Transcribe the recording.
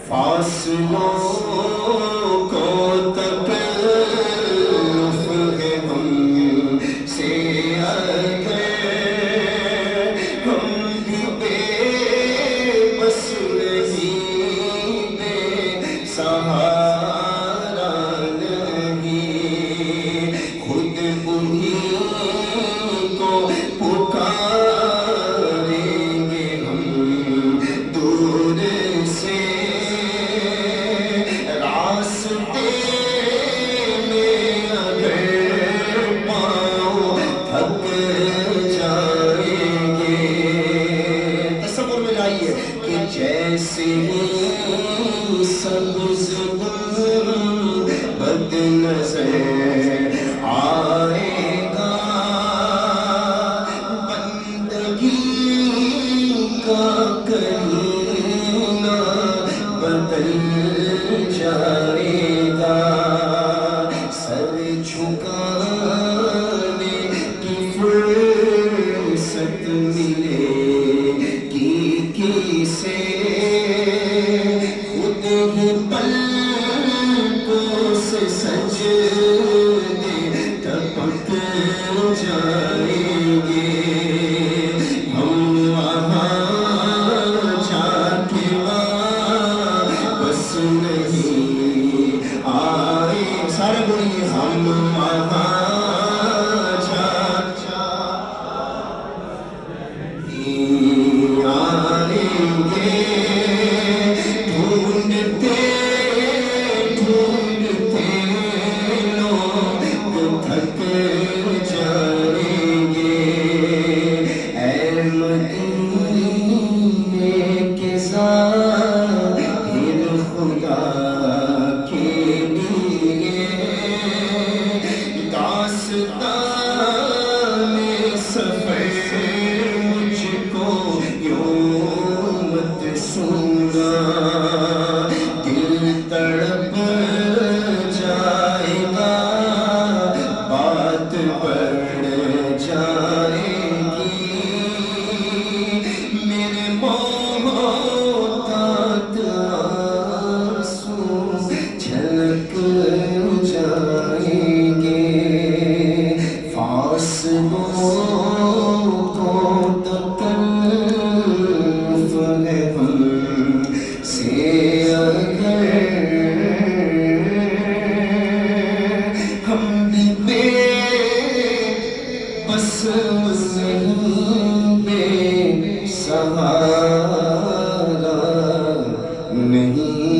فاصلوں کو تکلف ہے ہم سے اگر ہم بھی بے بس نہیں بے سہارا نہیں خود انہیں کو پکاریں گے ہم دور سے راستے میں اگر پاؤں تھک جائیں گے تصور میں لائیے کہ جیسے ہی سبز بد نظر آئے گا بندگی کا کہیں نہ بدل جائے گا سر جھکانے کی فرصت ملے گی کسے خود ہی پلکوں سے سجدے ٹپک جائیں گے ہم وہاں جا کے واپس نہیں آئے سارے بولیے ہم وہاں جا نہیں آئیں گے ڈھونڈتے ڈھونڈتے لوگ تھک جائیں گے اے مدینے کے ظاہر خدا کے لیے داستان سفر مجھ کو یوں مت سنا دل تڑپ جائے گا بات بڑھ جائے گی میرے محتاط آنسو جھلک جائیں گے فاصلوں کو تکلف ہے ہم سے اگر ہم بھی بے بس نہیں بے سہارا نہیں